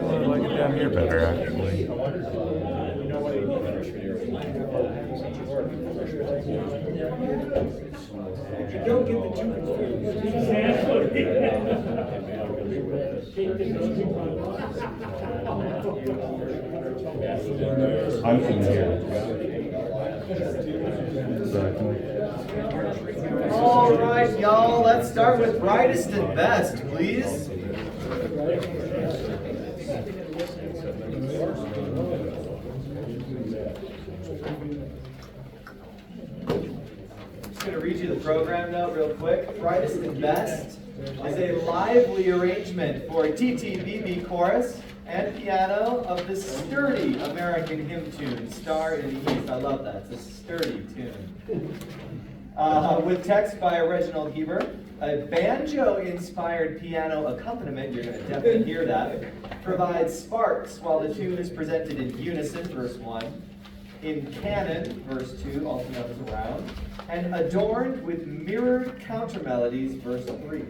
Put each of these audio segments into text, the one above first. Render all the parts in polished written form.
I like it down here better, actually. Don't get the two I'm from here. Exactly. All right, y'all, let's start with brightest and best, please. Just going to read you the program note real quick. Brightest and Best is a lively arrangement for TTBB chorus and piano of the sturdy American hymn tune, Star in the East. I love that. It's a sturdy tune. With text by Reginald Heber. A banjo-inspired piano accompaniment, you're going to definitely hear that, provides sparks while the tune is presented in unison, verse 1, in canon, verse 2, also known as round, and adorned with mirrored countermelodies, verse 3.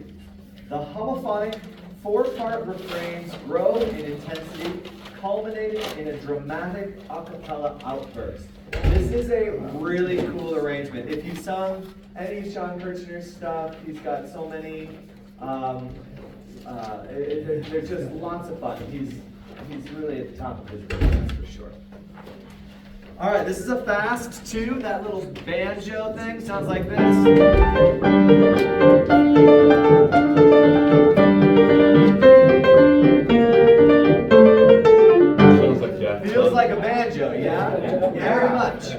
The homophonic four-part refrains grow in intensity, culminating in a dramatic a cappella outburst. This is a really cool arrangement. If you've sung any of Sean Kirchner's stuff, he's got so many, there's just lots of fun. He's really at the top of his game, that's for sure. All right, this is a fast tune. That little banjo thing sounds like this. Feels like a banjo, yeah? Very much.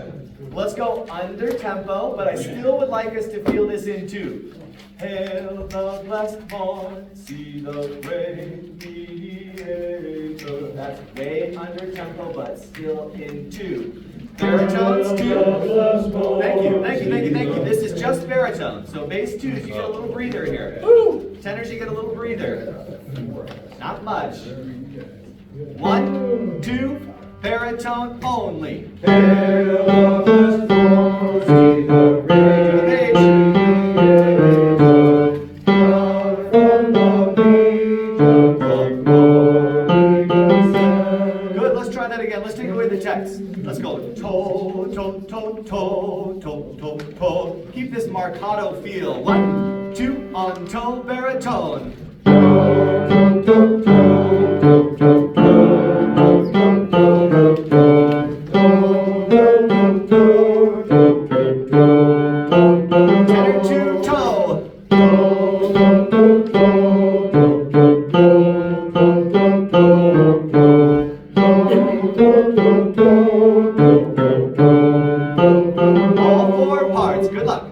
Let's go under tempo, but I still would like us to feel this in two. Hail the blessed morn, see the great Mediator. That's way under tempo, but still in two. Baritones, two. Thank you. This is just baritone. So bass twos, you get a little breather here. Woo! Tenors, you get a little breather. Not much. 1, 2, baritone only. Good, let's try that again. Let's take away the text. Let's go. To, to, to, to, to, to, to. Keep this marcato feel. 1, 2, on to, baritone. Tenor to toe. All four parts. Good luck.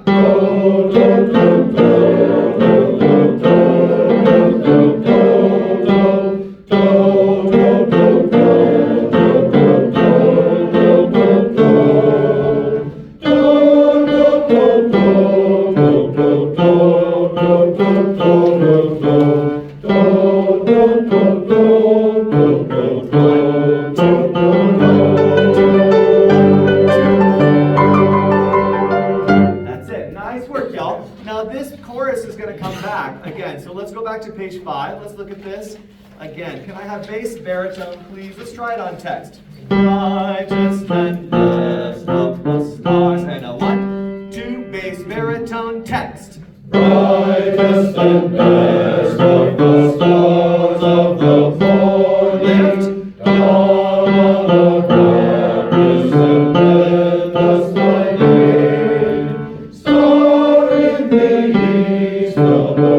To page 5. Let's look at this again. Can I have bass baritone, please? Let's try it on text. Brightest and best of the stars. And a 1, 2, bass baritone text. Brightest and best of the stars of the morning. Lift. Dawn of the brightest and endless my name. Star in the east of the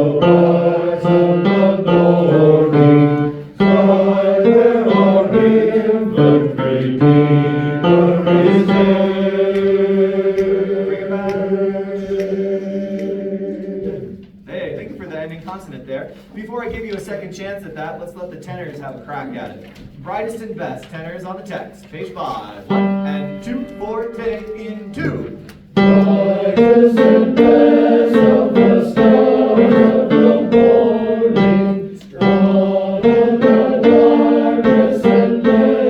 Before I give you a second chance at that, let's let the tenors have a crack at it. Brightest and best, tenors on the text. Page 5. 1 and 2, forte in 2. Brightest and best of the stars of the morning, strong in the darkness and light.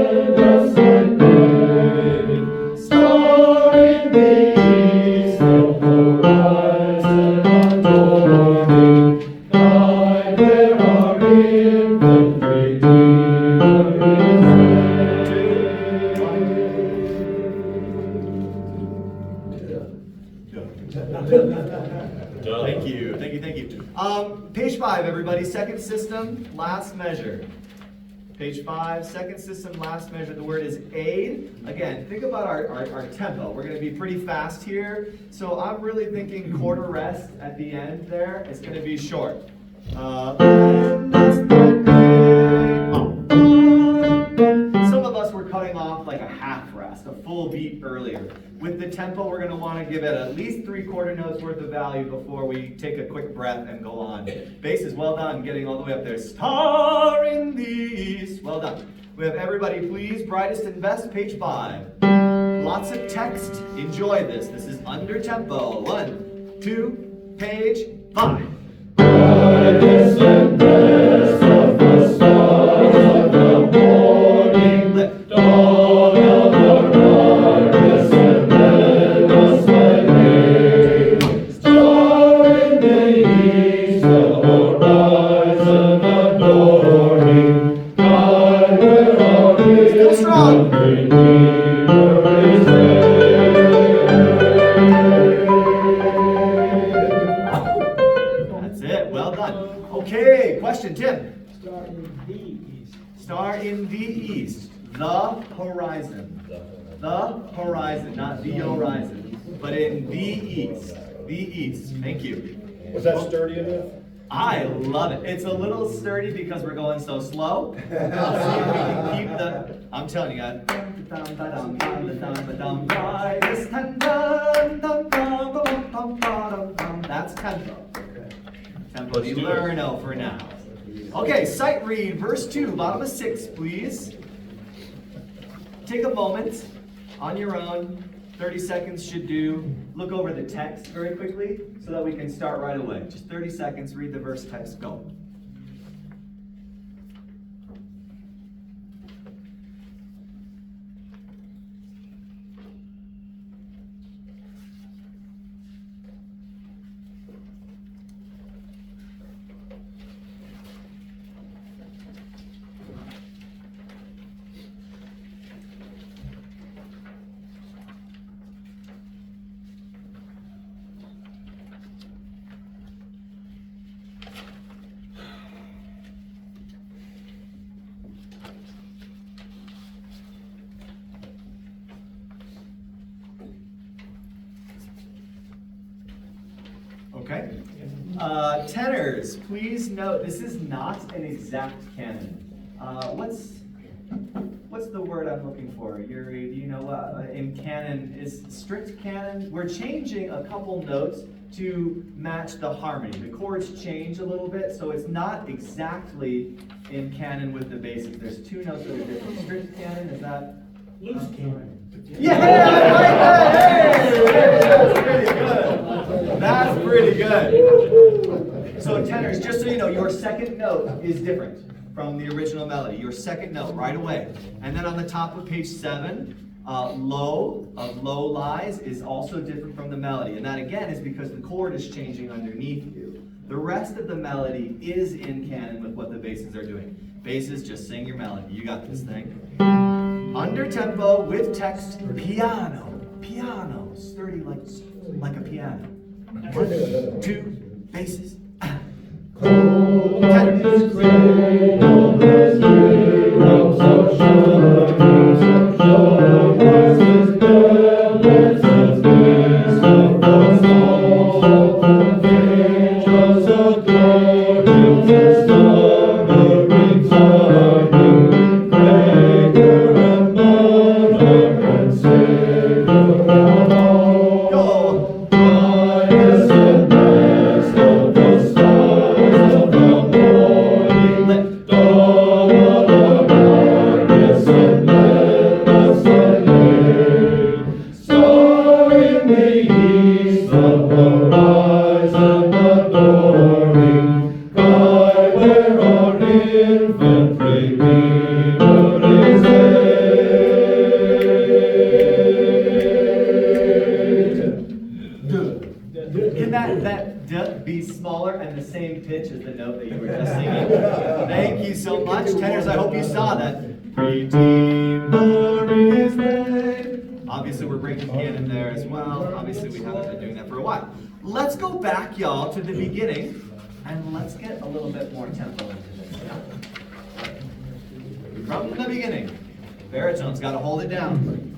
5, everybody. Second system, last measure. Page 5, second system, last measure. The word is aid. Again, think about our tempo. We're going to be pretty fast here. So I'm really thinking quarter rest at the end there. It's going to be short. Some of us were cutting off like a half rest, a full beat earlier. With the tempo, we're going to want to give it at least 3/4 notes worth of value before we take a quick breath and go on. Bass is well done, getting all the way up there. Star in the east. Well done. We have everybody, please, brightest and best, page 5. Lots of text. Enjoy this. This is under tempo. 1, 2, page 5. Brightest and best of the stars of the morning, lift. Dawn of the darkness and endless lightning. Star in the east, the horizon adoring. God, where are we? Still strong. Redeemer is That's it. Well done. Okay, question, Tim. Star in the east. Star in the east. The horizon. The horizon, not the horizon, but in the east. The east. Thank you. Was that sturdy enough? I love it. It's a little sturdy because we're going so slow. See if we can keep the. I'm telling you guys. That's tempo. Tempo di Lerno for now. Okay, sight read, verse 2, bottom of 6, please. Take a moment on your own. 30 seconds should do. Look over the text very quickly so that we can start right away. Just 30 seconds, read the verse text, go. Okay. Tenors, please note this is not an exact canon. What's the word I'm looking for? Yuri, do you know what in canon is strict canon? We're changing a couple notes to match the harmony. The chords change a little bit, so it's not exactly in canon with the basics. There's 2 notes that are different. Strict canon, is that? Loose canon. Yeah, I like that. Hey, that's pretty good. So tenors, just so you know, your second note is different from the original melody. Your second note right away. And then on the top of page 7, low of low lies is also different from the melody. And that again is because the chord is changing underneath you. The rest of the melody is in canon with what the basses are doing. Basses, just sing your melody. You got this thing. Under tempo with text, piano, piano, sturdy like a piano. 1, 2, basses. Can that d be smaller and the same pitch as the note that you were just singing? Thank you so much. Tenors, I hope you saw that. Redeemer is made. Obviously, we're bringing canon there as well. Obviously, we haven't been doing that for a while. Let's go back, y'all, to the beginning And let's get a little bit more tempo into this. Yeah? From the beginning, baritone's got to hold it down.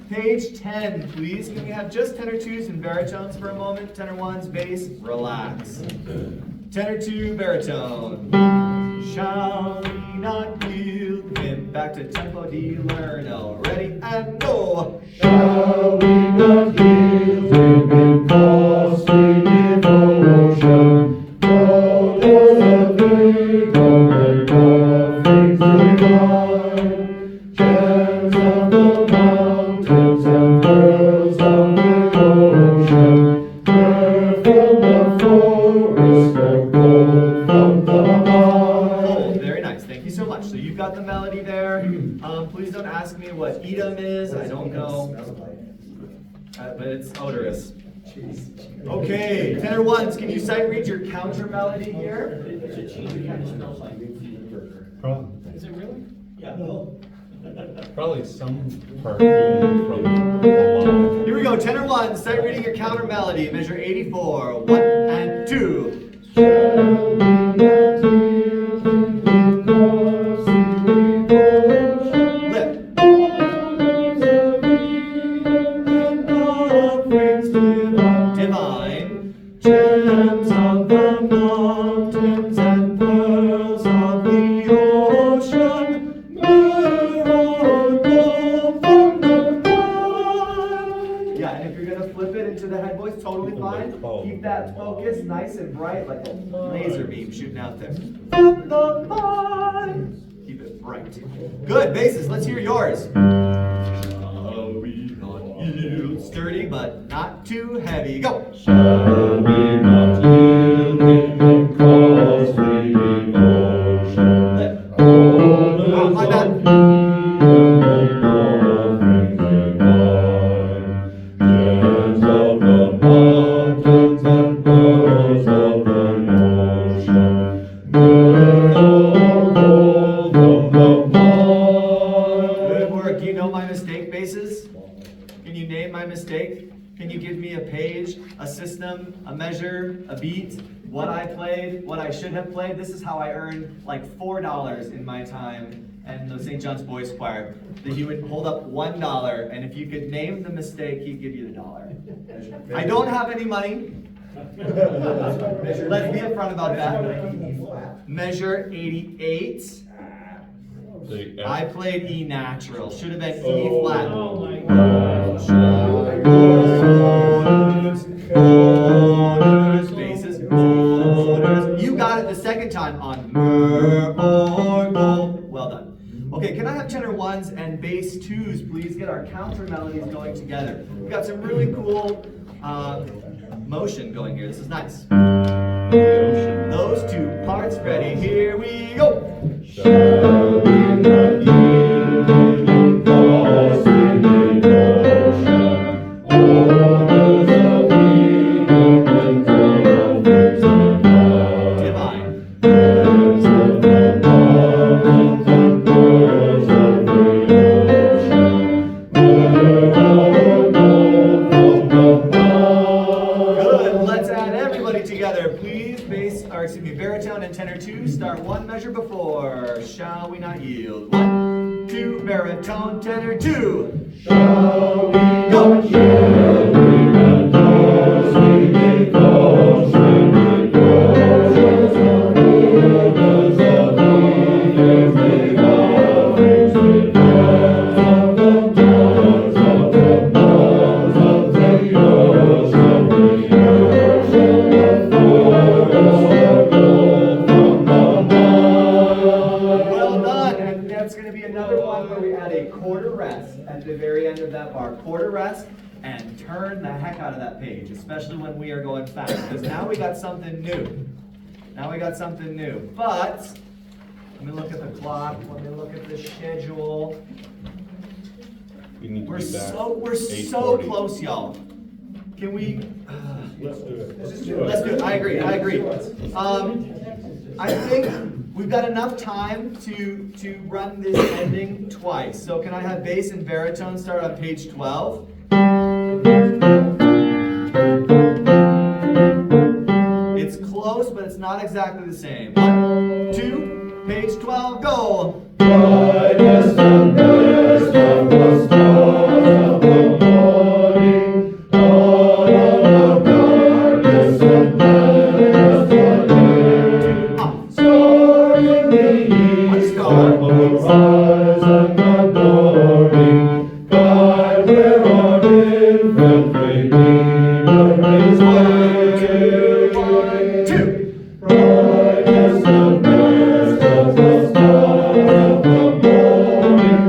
Page 10, please. Can we have just tenor twos and baritones for a moment? Tenor ones, bass, relax. Tenor two, baritone. Shall we not yield him? Back to tempo D, learn. Ready and go. Shall we not yield him in costly devotion? Please don't ask me what edom is. I don't know. But it's odorous. Okay, tenor ones, can you sight read your counter melody here? Is it really? Yeah. Probably some perfume from below. Here we go, tenor ones, sight reading your counter melody. Measure 84. 1 and 2. Keep that focus nice and bright, like a laser beam shooting out there. From the mind. Keep it bright. Good, basses, let's hear yours. Shall we not yield? Sturdy, but not too heavy. Go. Shall we not yield in costly devotion? Lift. My bad. A system, a measure, a beat, what I played, what I should have played. This is how I earned like $4 in my time in the St. John's Boys Choir. That he would hold up $1, and if you could name the mistake, he'd give you the $1. I don't have any money. Let's be upfront about that. Measure 88. I played E natural. Should have been E flat. Oh my gosh. Spaces. You got it the second time on well done. Okay, can I have tenor ones and bass twos, please? Get our counter melodies going together. We've got some really cool motion going here. This is nice. the ocean. Those two parts ready, here we go. Shall we not yield in false in the ocean? Orders of freedom and prophets of love. Divine. Birds of the mountains and birds of the ocean. We're all known from above. Good, let's add everybody together. Please, baritone and tenor 2, start one measure before. Shall we not yield? 1, 2, baritone, tenor 2. Shall we not yield? We not toss, we may toss, we may toss. Orders of leaders, we offerings, we bells of the bells of the bells of the ocean, the ocean of chorus that go from above. Well done, and that's going to be another one where we add a quarter rest at the very end of that bar. Quarter rest, and turn the heck out of that page, especially when we are going fast, because now we got something new. Now we got something new. But let me look at the clock. Let me look at the schedule. We need to We're be back. so 8:40. close, y'all. Can we? Let's do it. Let's do it. I agree. I think we've got enough time to run this ending twice. So can I have bass and baritone start on page 12? It's close, but it's not exactly the same. 1, 2, page 12, go! Brightest and best of the stars of the morning, dawn of darkness and best of day. Star in the east, on the horizon adoring, guide where our infant Redeemer is waiting. 1, 2. Brightest and best of the stars of the morning,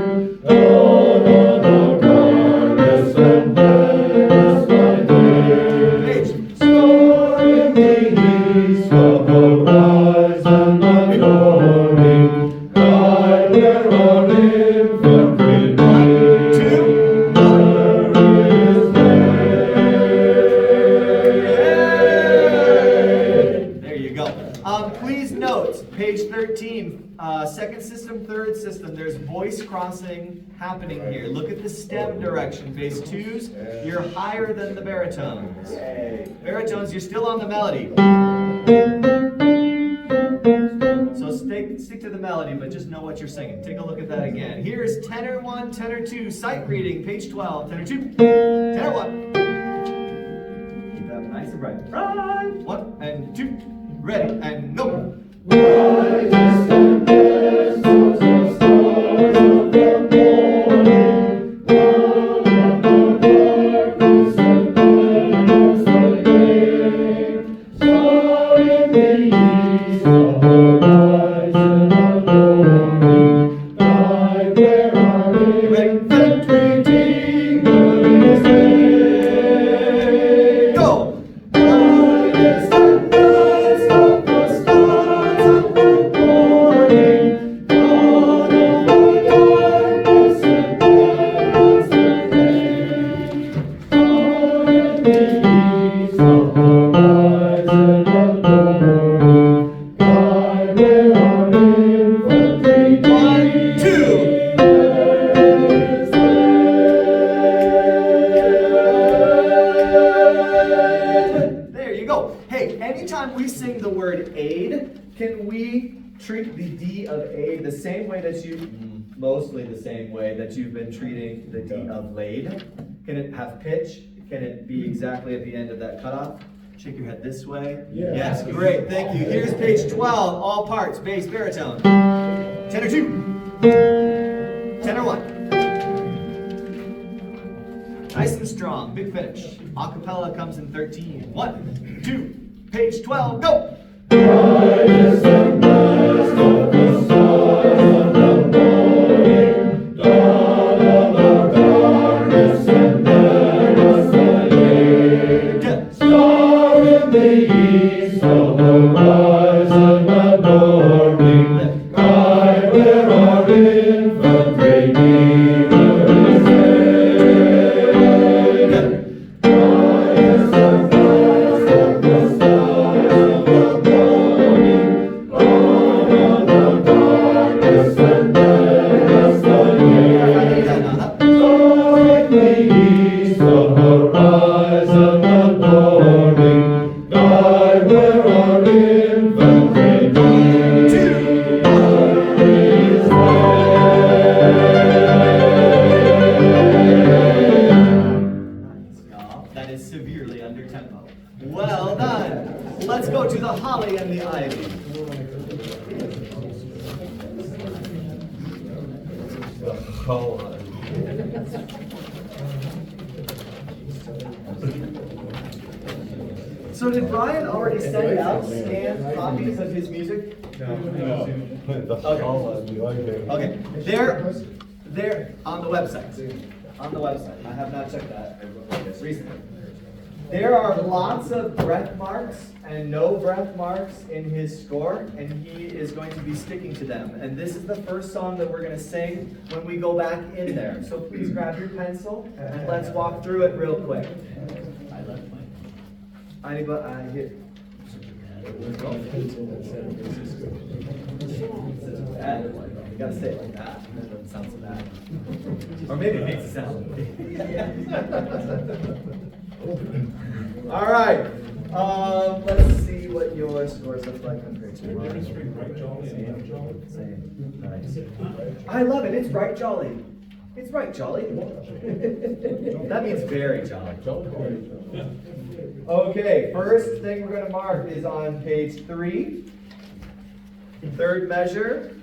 dawn of darkness and best of day. Page. Star in the east, on the horizon adoring, guide where our infant Redeemer is waiting. There you go. Please note, page 13, second system, third system, there's voice crossing happening here. Look at the stem direction. Bass 2s, you're higher than the baritones. Baritones, you're still on the melody. So stick to the melody, but just know what you're singing. Take a look at that again. Here's tenor 1, tenor 2, sight reading, page 12, tenor 2, tenor 1. Keep that nice and bright. Right, 1 and 2, ready, and go. Brightest and best of the stars of the morning, dawn of darkness and best of day. Star in the east, on the horizon adoring, guide where our infant Redeemer is waiting. Go! Brightest and best of the stars of the morning, dawn of darkness and best of day. Star in the east, on the horizon adoring, guide where our infant Redeemer 1, 2. is waiting. There you go. Hey, anytime we sing the word aid, can we treat the D of aid the same way that mostly the same way that you've been treating the D of laid? Can it have pitch? Can it be exactly at the end of that cutoff? Shake your head this way. Yeah. Yes, great, thank you. Here's page 12, all parts, bass, baritone. Tenor 2. Tenor 1. Nice and strong, big finish. Acapella comes in 13. 1, 2, page 12, go! Brightest and best of the stars of the morning, dawn of darkness and best of day. Yeah. Star in the east, on the So did Brian already send out scanned copies of his music? Okay, they're on the website. On the website. I have not checked that recently. There are lots of breath marks and no breath marks in his score, and he is going to be sticking to them. And this is the first song that we're going to sing when we go back in there. So please grab your pencil and let's walk through it real quick. Here. You gotta say it like that. That doesn't sound so bad. Or maybe it makes it sound. All right. Let's see what your scores look like compared to mine. Same. Nice. I love it. It's bright jolly. It's bright jolly. That means very jolly. Okay, first thing we're going to mark is on page 3. Third measure,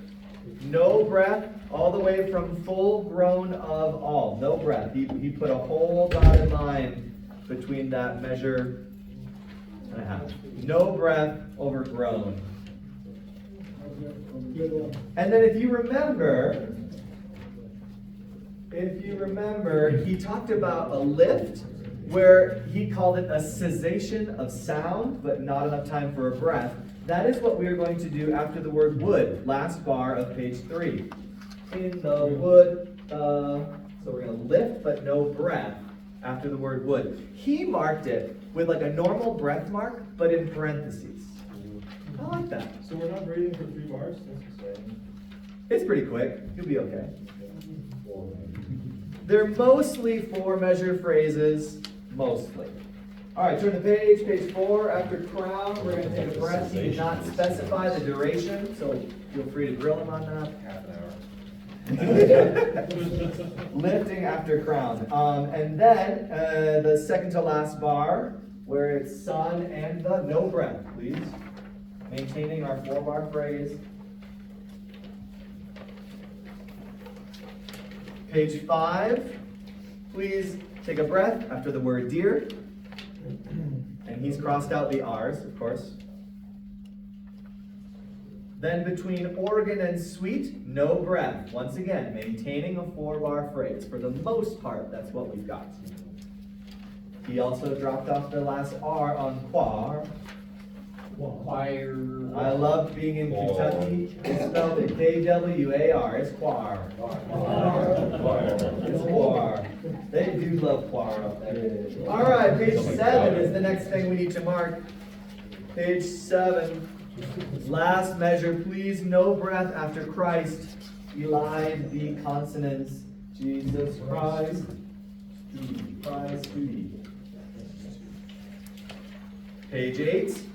no breath, all the way from full grown of all. No breath. He put a whole dotted line between that measure and a half. No breath over grown. And then if you remember, he talked about a lift, where he called it a cessation of sound, but not enough time for a breath. That is what we are going to do after the word would, last bar of page 3. In the would, so we're going to lift, but no breath after the word would. He marked it with like a normal breath mark, but in parentheses. I like that. So we're not reading for 3 bars? That's exciting. It's pretty quick. You'll be okay. They're mostly 4-measure phrases. Mostly. All right, turn the page, page 4. After crown, we're going to take a breath. He did not specify the duration, so feel free to grill him on that. Half an hour. Lifting after crown. And then the second to last bar, where it's sun and the no breath, please. Maintaining our 4-bar phrase. Page 5, please take a breath after the word dear. And he's crossed out the R's, of course. Then between organ and sweet, no breath. Once again, maintaining a 4-bar phrase. For the most part, that's what we've got. He also dropped off the last R on quar. Choir. I loved being in Kentucky. It's spelled it K-W-A-R. It's quar. It's quar. They do love quar up there. All right, page 7 is the next thing we need to mark. Page 7. Last measure, please. No breath after Christ. Elide the consonants. Jesus Christ. Christ. Page 8.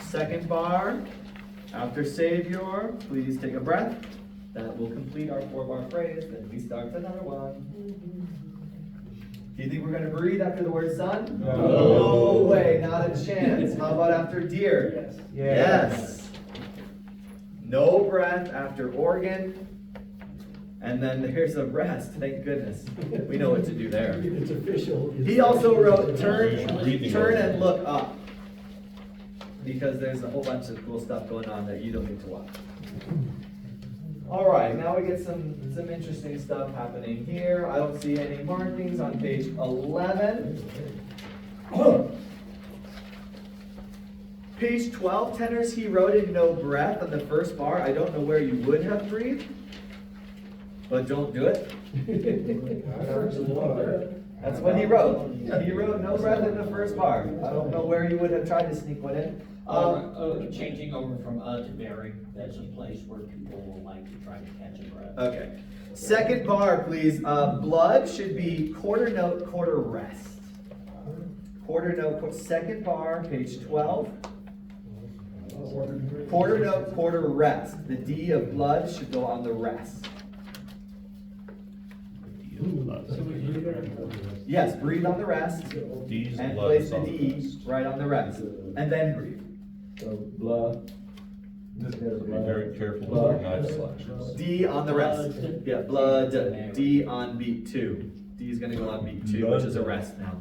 Second bar, after Savior, please take a breath. That will complete our 4-bar phrase. Then we start another one. Do you think we're going to breathe after the word sun? No way, not a chance. How about after deer? Yes. No breath after organ. And then there's a rest, thank goodness. We know what to do there. It's official. He also wrote turn and look up. Because there's a whole bunch of cool stuff going on that you don't need to watch. All right, now we get some interesting stuff happening here. I don't see any markings on page 11. Page 12, tenors, he wrote in no breath on the first bar. I don't know where you would have breathed, but don't do it. That's what he wrote. He wrote no breath in the first bar. I don't know where you would have tried to sneak one in. Changing over from to bearing, that's a place where people will like to try to catch a breath. Okay. Second bar, please. Blood should be quarter note, quarter rest. Quarter note, second bar, page 12. Quarter note, quarter rest. The D of blood should go on the rest. Yes, breathe on the rest. And place the D right on the rest. And then breathe. So blah, Just be very careful with our knife slashes. D on the rest. Yeah, blood. D on beat 2. D is going to go on beat 2, which is a rest now.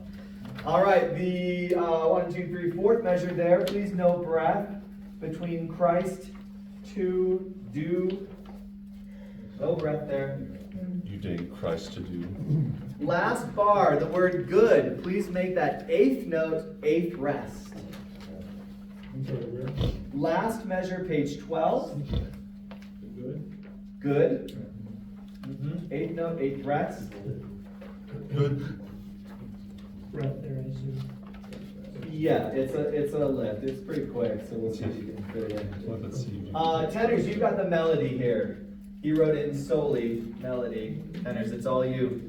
All right, the 1, 2, 3, 4th measure there. Please no breath between Christ to do. No breath there. You take Christ to do. Last bar, the word good. Please make that 8th note, 8th rest. I'm sorry, where? Last measure, page 12. Good? Good. 8th note, 8th rest. Good. Breath there, I assume. Yeah, it's a lift. It's pretty quick, so we'll see if you can fit it in. Let's see. Tenors, you've got the melody here. He wrote in solely melody. Tenors, it's all you.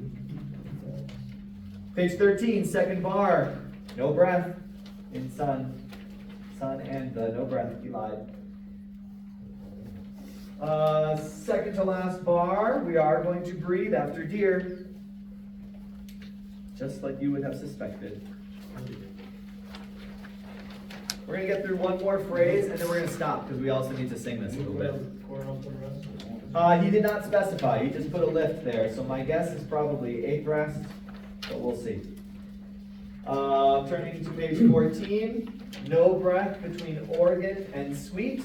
Page 13, 2nd bar. No breath in sun. Sun and the no breath, he lied. 2nd to last bar, we are going to breathe after deer. Just like you would have suspected. We're going to get through one more phrase and then we're going to stop because we also need to sing this a little bit. He did not specify, he just put a lift there. So my guess is probably 8th rest, but we'll see. Turning to page 14, no breath between organ and sweet.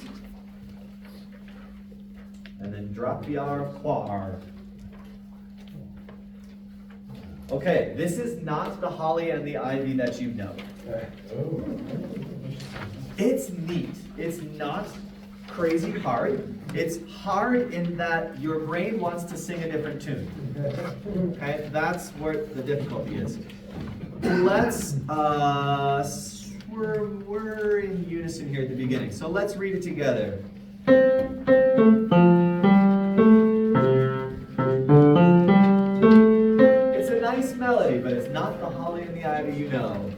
And then drop the R quar. Okay, this is not the holly and the ivy that you know. It's neat. It's not crazy hard. It's hard in that your brain wants to sing a different tune. Okay, that's where the difficulty is. Let's, we're in unison here at the beginning, so let's read it together. It's a nice melody, but it's not the holly and the ivy you know.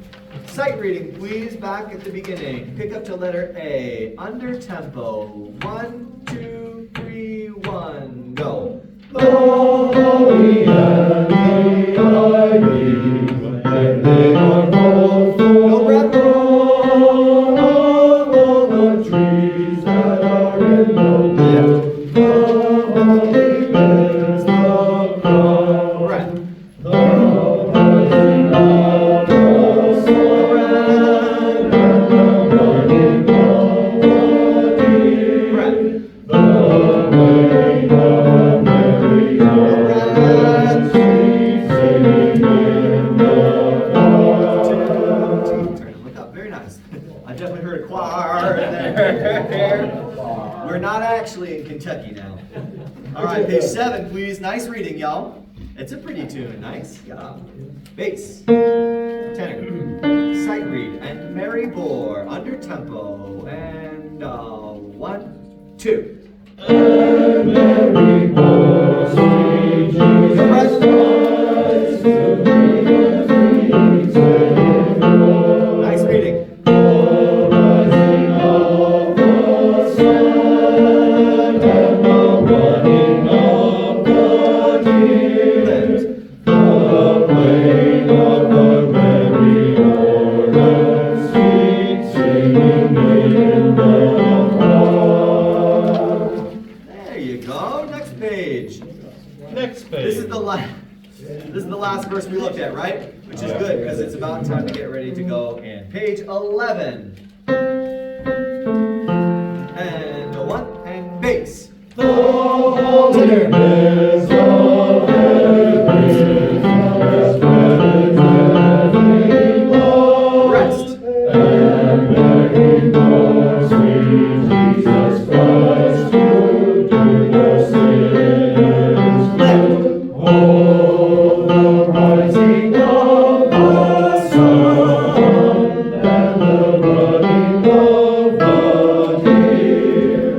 Sight reading, please, back at the beginning. Pick up to letter A, under tempo. 1, 2, 3, 1, go. The holly and the ivy, when they are both No breath. full of all the trees that are in the wood, the holly bears the crown. Breath. The rising of the sun and the burning of the deer, Breath. the weighing of merry horses, sweet singing in the park. Turn and look up. Very nice. I definitely heard a choir in there. We're not actually in Kentucky now. All right, page 7, please. Nice reading, y'all. It's a pretty tune. Nice. Yeah. Bass. Tenor. Sight read and merry bore under tempo. And 1, 2. And Mary bore sweet Jesus Christ to the Savior. Nice reading. The rising of the sun and the running of the deer, Lift. the playing of the merry organ, sweet singing in the park. There you go. Next page. Next page. This is the last verse we looked at, right? Which is good because it's about time to get ready to go in. Page 11. And a 1 and bass. The holiness of heaven is as red as heavenly glow. Rest. And Mary bore sweet Jesus Christ to do the sinners Lift. Oh, the rising of the sun and the running of the deer,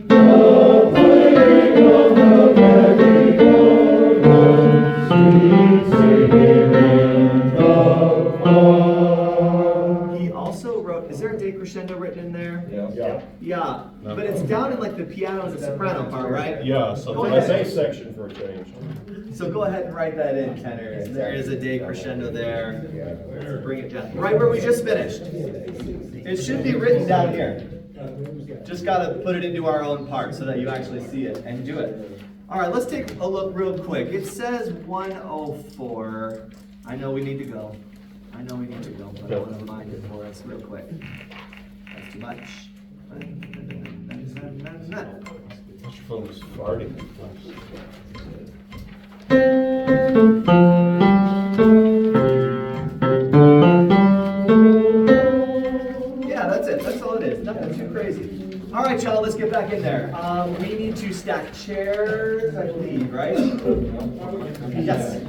the playing of the merry organ, sweet singing in the park. He also wrote, is there a decrescendo written in there? Yeah. Yeah, but it's down in like the piano and the soprano part, right? Yeah, so Go I ahead. say section for a change. So go ahead and write that in, tenors. There is a decrescendo there. Let's bring it down. Right where we just finished. It should be written down here. Just gotta put it into our own part so that you actually see it and do it. All right, let's take a look real quick. It says 104. I know we need to go. I know we need to go, but I want to remind it for us real quick. That's too much. Your phone is farting. Yeah, that's it. That's all it is. Nothing too crazy. All right, y'all, let's get back in there. We need to stack chairs, I believe, right? Yes.